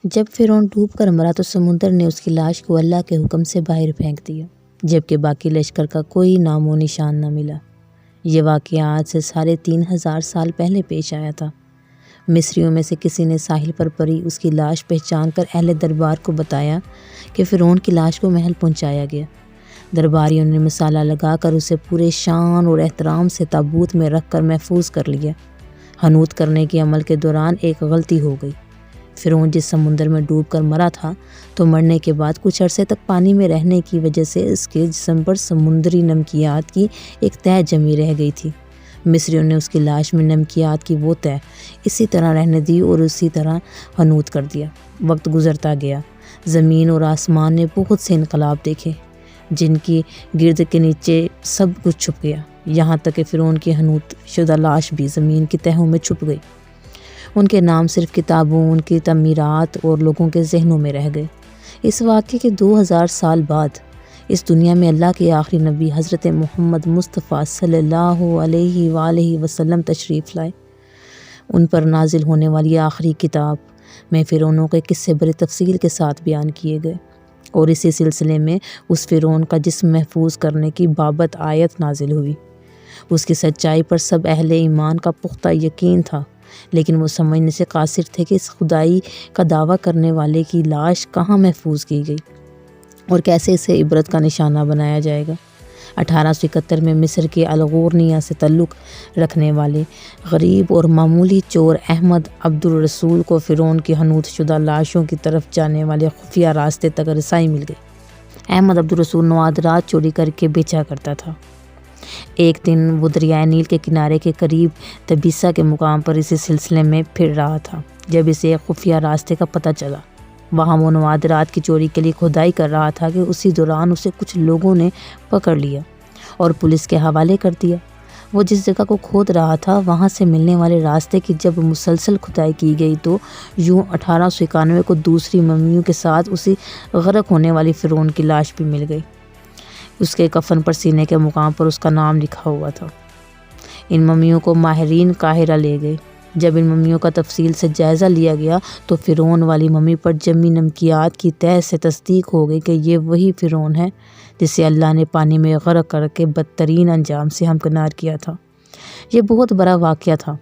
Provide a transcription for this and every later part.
جب فرعون ڈوب کر مرا تو سمندر نے اس کی لاش کو اللہ کے حکم سے باہر پھینک دیا، جبکہ باقی لشکر کا کوئی نام و نشان نہ ملا۔ یہ واقعہ آج سے 3500 سال پہلے پیش آیا تھا۔ مصریوں میں سے کسی نے ساحل پر پڑی اس کی لاش پہچان کر اہل دربار کو بتایا کہ فرعون کی لاش کو محل پہنچایا گیا۔ درباریوں نے مسالہ لگا کر اسے پورے شان اور احترام سے تابوت میں رکھ کر محفوظ کر لیا۔ حنوط کرنے کے عمل کے دوران ایک غلطی ہو گئی۔ فرعون جس سمندر میں ڈوب کر مرا تھا تو مرنے کے بعد کچھ عرصے تک پانی میں رہنے کی وجہ سے اس کے جسم پر سمندری نمکیات کی ایک تہہ جمی رہ گئی تھی۔ مصریوں نے اس کی لاش میں نمکیات کی وہ تہہ اسی طرح رہنے دی اور اسی طرح حنوط کر دیا۔ وقت گزرتا گیا، زمین اور آسمان نے بہت سے انقلاب دیکھے جن کی گرد کے نیچے سب کچھ چھپ گیا، یہاں تک کہ فرعون کی حنوط شدہ لاش بھی زمین کی تہوں میں چھپ گئی۔ ان کے نام صرف کتابوں، ان کی تعمیرات اور لوگوں کے ذہنوں میں رہ گئے۔ اس واقعے کے 2000 سال بعد اس دنیا میں اللہ کے آخری نبی حضرت محمد مصطفیٰ صلی اللہ علیہ وآلہ وسلم تشریف لائے۔ ان پر نازل ہونے والی آخری کتاب میں فرعونوں کے قصے بڑی تفصیل کے ساتھ بیان کیے گئے، اور اسی سلسلے میں اس فرعون کا جسم محفوظ کرنے کی بابت آیت نازل ہوئی۔ اس کی سچائی پر سب اہل ایمان کا پختہ یقین تھا، لیکن وہ سمجھنے سے قاصر تھے کہ اس خدائی کا دعویٰ کرنے والے کی لاش کہاں محفوظ کی گئی اور کیسے اسے عبرت کا نشانہ بنایا جائے گا۔ 1871 میں مصر کے الغورنیہ سے تعلق رکھنے والے غریب اور معمولی چور احمد عبدالرسول کو فرعون کی حنوط شدہ لاشوں کی طرف جانے والے خفیہ راستے تک رسائی مل گئی۔ احمد عبدالرسول نوادرات چوری کر کے بیچا کرتا تھا۔ ایک دن وہ دریائے نیل کے کنارے کے قریب تبیسا کے مقام پر اسی سلسلے میں پھر رہا تھا جب اسے ایک خفیہ راستے کا پتہ چلا۔ وہاں وہ نوادرات کی چوری کے لیے کھدائی کر رہا تھا کہ اسی دوران اسے کچھ لوگوں نے پکڑ لیا اور پولیس کے حوالے کر دیا۔ وہ جس جگہ کو کھود رہا تھا وہاں سے ملنے والے راستے کی جب مسلسل کھدائی کی گئی تو یوں 1891 کو دوسری ممیوں کے ساتھ اسی غرق ہونے والی فرعون کی لاش بھی مل گئی۔ اس کے کفن پر سینے کے مقام پر اس کا نام لکھا ہوا تھا۔ ان ممیوں کو ماہرین قاہرہ لے گئے۔ جب ان ممیوں کا تفصیل سے جائزہ لیا گیا تو فرعون والی ممی پر جمی نمکیات کی تہہ سے تصدیق ہو گئی کہ یہ وہی فرعون ہے جسے اللہ نے پانی میں غرق کر کے بدترین انجام سے ہمکنار کیا تھا۔ یہ بہت بڑا واقعہ تھا۔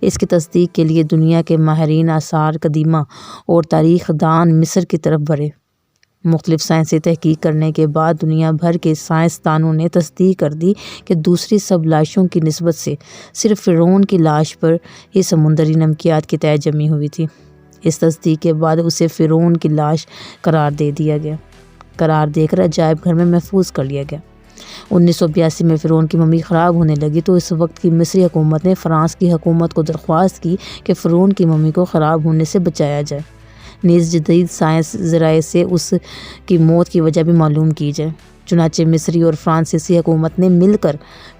اس کی تصدیق کے لیے دنیا کے ماہرین آثار قدیمہ اور تاریخ دان مصر کی طرف بڑھے۔ مختلف سائنسی تحقیق کرنے کے بعد دنیا بھر کے سائنسدانوں نے تصدیق کر دی کہ دوسری سب لاشوں کی نسبت سے صرف فرعون کی لاش پر ہی سمندری نمکیات کی تہہ جمی ہوئی تھی۔ اس تصدیق کے بعد اسے فرعون کی لاش قرار دے دیا گیا، قرار دے کر عجائب گھر میں محفوظ کر لیا گیا۔ 1982 میں فرعون کی ممی خراب ہونے لگی تو اس وقت کی مصری حکومت نے فرانس کی حکومت کو درخواست کی کہ فرعون کی ممی کو خراب ہونے سے بچایا جائے، نیز جدید سائنس ذرائع سے اس کی موت کی وجہ بھی معلوم کی جائے۔ چنانچہ مصری اور فرانسیسی حکومت نے مل کر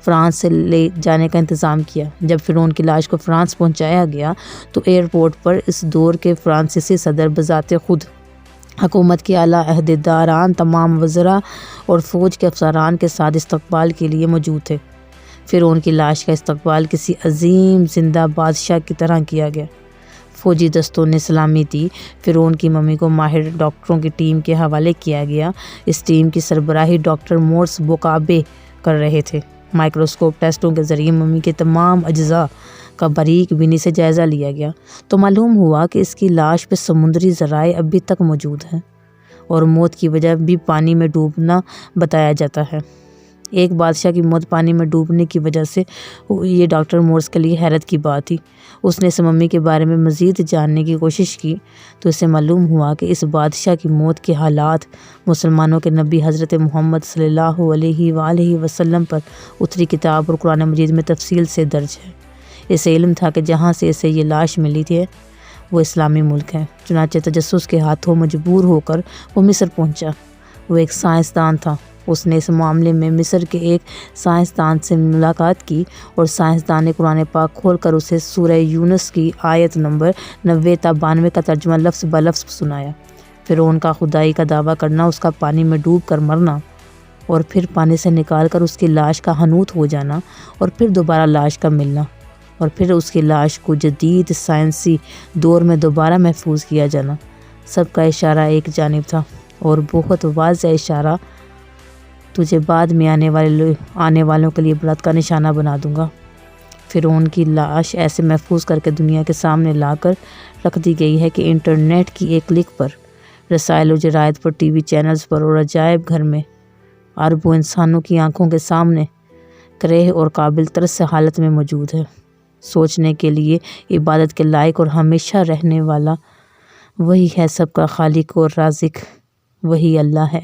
فرانس سے لے جانے کا انتظام کیا۔ جب فرعون کی لاش کو فرانس پہنچایا گیا تو ایئرپورٹ پر اس دور کے فرانسیسی صدر بذات خود حکومت کے اعلیٰ عہدیداران، تمام وزراء اور فوج کے افسران کے ساتھ استقبال کے لیے موجود تھے۔ فرعون کی لاش کا استقبال کسی عظیم زندہ بادشاہ کی طرح کیا گیا۔ فوجی دستوں نے سلامی دی۔ فرعون کی ممی کو ماہر ڈاکٹروں کی ٹیم کے حوالے کیا گیا۔ اس ٹیم کی سربراہی ڈاکٹر مورس بوکابے کر رہے تھے۔ مائکروسکوپ ٹیسٹوں کے ذریعے ممی کے تمام اجزاء کا باریک بینی سے جائزہ لیا گیا تو معلوم ہوا کہ اس کی لاش پہ سمندری ذرائع ابھی تک موجود ہیں اور موت کی وجہ بھی پانی میں ڈوبنا بتایا جاتا ہے۔ ایک بادشاہ کی موت پانی میں ڈوبنے کی وجہ سے یہ ڈاکٹر مورس کے لیے حیرت کی بات تھی۔ اس نے اس ممی کے بارے میں مزید جاننے کی کوشش کی تو اسے معلوم ہوا کہ اس بادشاہ کی موت کے حالات مسلمانوں کے نبی حضرت محمد صلی اللہ علیہ وآلہ وسلم پر اتری کتاب اور قرآن مجید میں تفصیل سے درج ہے۔ اسے علم تھا کہ جہاں سے اسے یہ لاش ملی تھی وہ اسلامی ملک ہے۔ چنانچہ تجسس کے ہاتھوں مجبور ہو کر وہ مصر پہنچا۔ وہ ایک سائنسدان تھا۔ اس نے اس معاملے میں مصر کے ایک سائنسدان سے ملاقات کی اور سائنسدان نے قرآن پاک کھول کر اسے سورہ یونس کی آیت نمبر 90 تا 92 کا ترجمہ لفظ بہ لفظ سنایا۔ فرعون کا خدائی کا دعویٰ کرنا، اس کا پانی میں ڈوب کر مرنا اور پھر پانی سے نکال کر اس کی لاش کا حنوط ہو جانا اور پھر دوبارہ لاش کا ملنا اور پھر اس کی لاش کو جدید سائنسی دور میں دوبارہ محفوظ کیا جانا، سب کا اشارہ ایک جانب تھا اور بہت واضح اشارہ، تجھے بعد میں آنے والوں کے لیے عبرت کا نشانہ بنا دوں گا۔ فرعون کی لاش ایسے محفوظ کر کے دنیا کے سامنے لا کر رکھ دی گئی ہے کہ انٹرنیٹ کی ایک کلک پر، رسائل و جرائد پر، ٹی وی چینلز پر اور عجائب گھر میں اربوں انسانوں کی آنکھوں کے سامنے کرہ اور قابل ترس حالت میں موجود ہے۔ سوچنے کے لیے عبادت کے لائق اور ہمیشہ رہنے والا وہی ہے، سب کا خالق اور رازق وہی اللہ ہے۔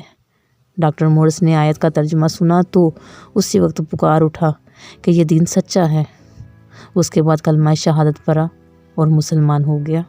ڈاکٹر مورس نے آیت کا ترجمہ سنا تو اسی وقت پکار اٹھا کہ یہ دین سچا ہے۔ اس کے بعد کلمہ شہادت پڑھا اور مسلمان ہو گیا۔